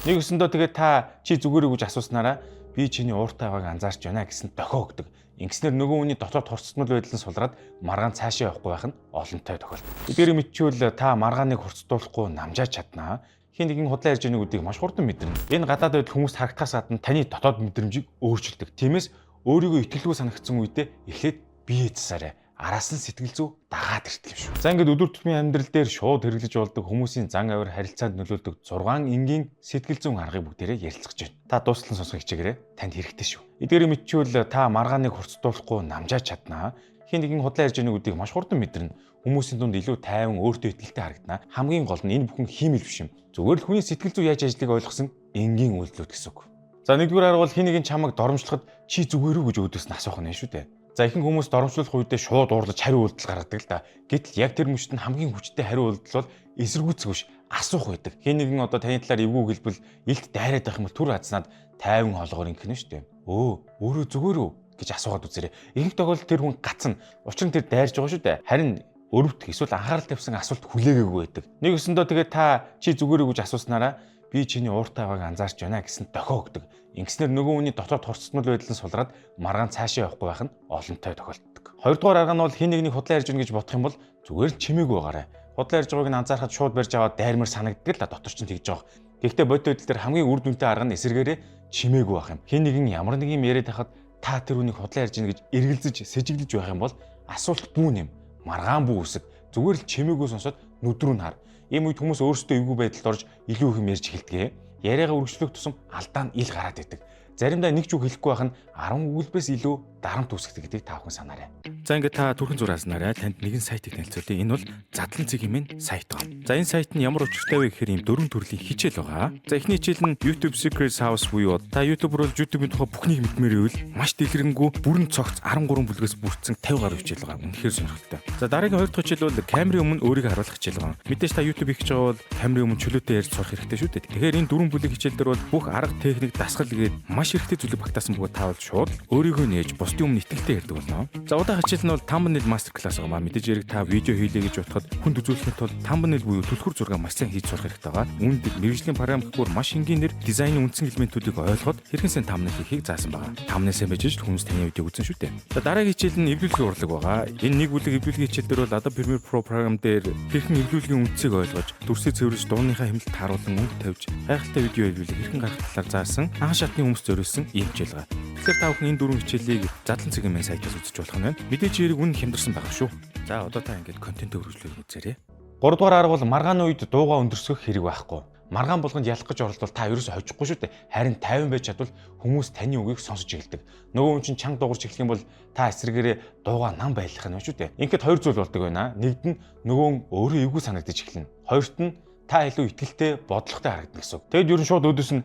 Нэг өсөндөө тэгээд та чи зүгээр үү гэж асууснараа би чиний ууртай байгааг анзаарч байна гэсэн дохио өгдөг. Ингэснээр нөгөө хүний дотоод хорцтмол байдлын сулраад маргаан цаашаа явахгүй байх нь олонтой тохиолдол. Эдгээр мэдчихвэл та маргааныг хурцдуулахгүй намжааж чаднаа. Хин нэгэн худлаа ярьж байгааг үдийг маш хурдан мэдэрнэ. Энэ гадаад байдал хүмүүст харагдахаас гадна таны дотоод мэдрэмжийг өөрчилдөг. Тиймээс өөрийгөө итгэлгүй санагдсан үедээ эхлээд бие засаарай. Араас нь сэтгэл зүй дагаад ирдэг юм шүү. За ингээд өдөр тутмын амьдрал дээр шууд хэрэглэж болдог хүмүүсийн зан авир харилцаанд нөлөөлдөг 6 энгийн сэтгэл зүйн аргыг бүгдээрээ ярилцгаж байна. Та дуустал сонсох хичээгээрээ танд хэрэгтэй шүү. Эдгээр мэдчихвэл та маргааныг хурцдуулахгүй намжааж чаднаа. Хин нэгэн худлаа ярьж байгааг үдийг маш хурдан мэдэрнэ. Хүмүүсийн дунд илүү тайван өөртөө итгэлтэй харагдана. Хамгийн гол нь энэ бүхэн хиймэл биш юм. Зүгээр л хүний сэтгэл зүй яаж ажиллагааг ойлгосон энгийн үйлдэлүүд гэсэн үг. За нэгдүгээр арга бол хин нэгэн чамайг доромжлоход чи зүгээр үү гэж өөдөөс нь асуух нь шүү дээ. За ихэнх хүмүүс доромжлуулах үедээ шууд уурлаж хариу үйлдэл гаргадаг л да. Гэтэл яг тэр мөчтөнд хамгийн хүчтэй хариу үйлдэл бол эсэргүүцэх биш, асуух байдаг. Хин нэгэн одоо таны талаар эвгүй хэлбэл илт дайраад байх юм бол түр азнаад тайван хоолгоор ингэнэ шүү дээ. Өөрөө зүгээр үү гэж асуугаад үзээрэй. Ихэнх тохиолдолд тэр хүн гацна. Учир нь тэр дайрж байгаа шүү дээ. Харин өрөвт эсвэл анхаарал тавьсан асуулт хүлээгээгүй байдаг. Нэг өсөндөө тэгээд та чи зүгээр үү гэж асууснараа би чиний ууртай байгааг анзаарч байна гэсэн дохио өгдөг. Ингэснээр нөгөө хүний дотоод хорцтмол байдлын сулраад маргаан цаашаа явахгүй байх нь олонтой тохиолддог. Хоёрдугаар арга нь бол хин нэгнийг худлаа ярьж гэнэ гэж бодох юм бол зүгээр л чимээгүй байгаарай. Худлаа ярьж байгааг нь анзаархад шууд барьж аваад дайрмар санагддаг л дотор чинь тэгж байгаа. Гэхдээ бодит байдал дээр хамгийн үр дүнтэй арга нь эсэргээрээ чимээгүй байх юм. Хин нэгэн ямар нэг юм яриад байхад та тэр үнийг худлаа ярьж гэнэ гэж эргэлзэж сэжиглэж байх юм бол асуулт бүүн юм. Маргаан бүү үсэг. Зүгээр л чимээгүй сонсоод нүдрүү нь хар. Ийм үед хүмүүс өөрсдөө эвгүй байдалд орж илүү их юм ярьж эхэлдэг. Яриагаа үргэлжлүүлэх тусам алдаа нь ил гараад идэг. Заримдаа нэг ч үг хэлэхгүй байх нь 10 өгүүлбээс илүү дарамт үүсгдэг гэдгийг та бүхэн санаарай. За ингээд та түрхэн зурааснараа танд нэгэн сайтыг танилцуулъя. Энэ бол задлан цэг хэмээн сайт байна. За энэ сайт нь ямар учиртай вэ гэхээр ийм 4 төрлийн хичээл байгаа. За эхний хичээл нь YouTube Secrets House буюу та YouTube руу YouTube-ийн тухай бүхнийг мэдмээр ивэл маш дэлгэрэнгүй бүрэн цогц 13 бүлгээс бүрдсэн 50 гаруй хичээл байгаа. Үнэхээр сонирхолтой. За дараагийн 2 дахь хичээл бол камерын өмнө өөрийгөө харуулах хичээл байгаа. Мэдээж та YouTube хийж байгаа бол камерын өмнө чөлөөтэй ярьж сурах хэрэгтэй шүү дээ. Тэгэхээр энэ 4 бүлэг хичээл дээр бол бүх арга техник дасгал гээд маш хэрэгтэй зүйлийг багтаасан бөгөөд та бол шууд өөрийгөө нээж бусдын өмнө итгэлтэй ярьдаг болно. За удаа хичээл нь бол thumbnail master class байгаа маа. Мэдээж хэрэг та видео хийлээ гэж бодоход хүнд үзүүлэхэд бол thumbnail буюу түлхүүр зураг маш сайн хийж сурах хэрэгтэй байгаа. Үүнд мэргэжлийн програм гэхүүр маш энгийнээр дизайны үндсэн элементүүдийг ойлгоод хэрхэн сайн thumbnail хийхийг заасан байгаа. Thumbnail сайн байж л хүмүүс таны видеог үзэн шүү дээ. За дараагийн хичээл нь эвлүүлгийн урлаг байгаа. Энэ нэг бүлэг эвлүүлгийн хичээл дээр бол Adobe Premiere Pro програм дээр хэрхэн эвлүүлгийн үндсийг ойлгож, дүрсээ цэвэрлж, дууныхаа хэмнэлт тааруулан өнгө тавьж, гайхалтай видео эвлүүлэг хэрхэн гаргах талаар заасан анх шатны хүмүүс зориулсан ийм хичээл байгаа. Тэгэхээр та бүхэн энэ 4 хичээлийг задлан цэг хэмээн сайтаас үзэж болох нь байна. Мэдээж хэрэг үнэн хямдарсан байгаа шүү. За одоо та ингээд контент өргөжлөлийг үзээрэй. 3 дугаар арга бол маргааны үед дуугаа өндөрсгөх хэрэг байхгүй. Маргаан болгонд ялах гэж оролдвол та ерөөсөө хожихгүй шүү дээ. Харин 50 байж чадвал хүмүүс таны үгийг сонсож эхэлдэг. Нөгөө хүн чинь чанга дуугарч эхлэх юм бол та эсрэгээрээ дуугаа нам байлгах нь шүү дээ. Ингээд 2 зүйл болдог байна. Нэгд нь нөгөө өөрөө эвгүй санагдаж эхэлнэ. Хоёрт нь та илүү ихтгэлтэй бодлоготой харагдана гэсэн үг. Тэгэд ерөн шууд өөдөөс нь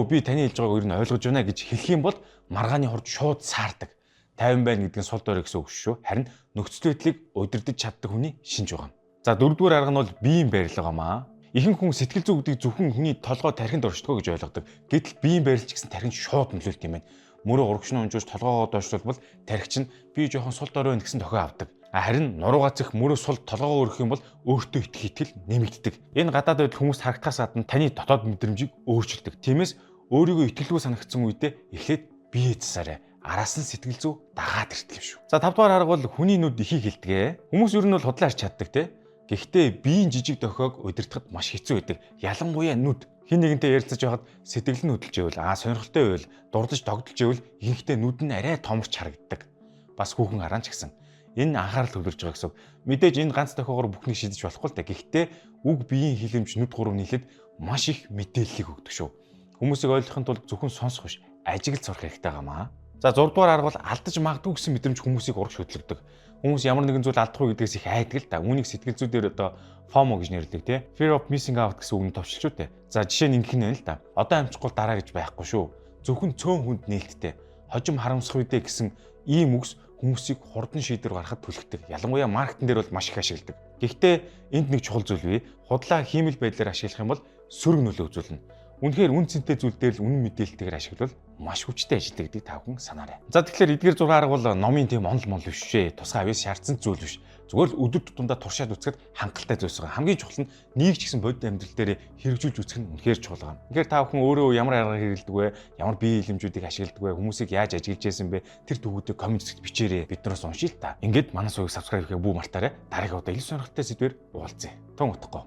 би таны хэлж байгааг ер нь ойлгож байна гэж хэлэх юм бол маргааны хорд шууд саардаг. 50 байна гэдэг нь сул дорой гэсэн үг шүү. Харин нөхцөл байдлыг удирдах чаддаг хүний шинж байгаа. За 4 дугаар арга нь бол биеийн барилга гамаа. Ихэнх хүн сэтгэл зүй гэдэг зөвхөн хүний толгой тархинд оршдгоо гэж ойлгодог. Гэтэл биеийн барилч гэсэн тархинд шууд нөлөөлт юм байна. Мөрөө урагшны унжуулж толгоогоо доошлуулбал тархич нь би жоохон сул дорой байна гэсэн тохио авдаг. Харин нуруугаа цэх мөрөө сул толгоогоо өргөх юм бол өөртөө итгэл нэмэгддэг. Энэ гадаад байдал хүмүүст харагдахаас гадна таны дотоод мэдрэмжийг өөрчилдөг. Тиймээс өөрийгөө итгэлгүй санагдсан үедээ эхлээд бие засаарай. Араас нь сэтгэл зүй дагаад ирдэг юм шүү. За 5 дугаар арга бол хүний нүд ихийг хэлдэг. Хүмүүс ер нь бол худлаа харж чаддаг те. Гэхдээ биеийн жижиг дохиог удирдахад маш хэцүү байдаг. Ялангуяа нүд. Хин нэгэнтэй ярилцаж байхад сэтгэл нь хөдөлж ивэл сонирхолтой байвал дурдж тогтолж ивэл ихэнхдээ нүд нь арай томорч харагддаг. Бас хүүхэн араан ч гэсэн. Энэ анхаарал төвлөрж байгаа гэсэн. Мэдээж энэ ганц дохиогоор бүхнийг шийдэж болохгүй л да. Гэхдээ үг биеийн хилэмж нүд гурав нийлээд маш их мэдээллийг өгдөг шүү. Хүмүүсийг ойлгохын тулд зөвхөн сонсох биш, ажиглаж сурах хэрэгтэй гамаа. За 6 дугаар арга бол алдаж магадгүй гэсэн мэдрэмж хүмүүсийг урагш хөдөлгдөг. Хүмүүс ямар нэгэн зүйл алдахгүй гэдгээс их айдаг л да. Үүнийг сэтгэл зүй дээр одоо FOMO гэж нэрлэдэг тий. Fear of missing out гэсэн үгний товчлж шүү дээ. За жишээ нь ингэх нь байна л да. Одоо амжихгүй дараа гэж байхгүй шүү. Зөвхөн цөөн хүнд нээлттэй. Хожим харамсах үедээ гэсэн ийм үгс хүмүүсийг хурдан шийдвэр гаргахад түлхдэг. Ялангуяа маркетинг дээр бол маш их ашигладаг. Гэхдээ энд нэг чухал зүйл бий. Худлаа хиймэл байдлаар ашиглах юм бол сөрөг нөлөө үзүүлнэ. үнэхээр үн цэнтэй зүйл дээр л үнэн мэдээлэлтэйгээр ашиглавал маш хүчтэй ажилтдаг гэдгийг та бүхэн санаарай. За тэгэхээр эдгээр 6 арга бол номын тийм онол мол биш шээ. Тусгай авьяас шаардсан зүйл биш. Зүгээр л өдөр тутамдаа туршаад үзэхэд хангалттай зүйлс байгаа. Хамгийн чухал нь нэг ч гэсэн бодит амьдрал дээр хэрэгжүүлж үзэх нь үнэхээр чухал байгаа. Тэгэхээр та бүхэн өөрөө ямар арга хэрэглэдэг вэ? Ямар бие хэмжүүдийг ашигладаг вэ? Хүмүүсийг яаж ажиглаж байсан бэ? Тэр төгөөдөө комент хэсэгт бичээрэй. Биднээс уншия л та. Ингээд манай сувгийг subscribe хийхээ бүү мартаарай. Дараагийн удаа илүү сонирхолтой сэдвээр уулзъя. Тун утгагүй.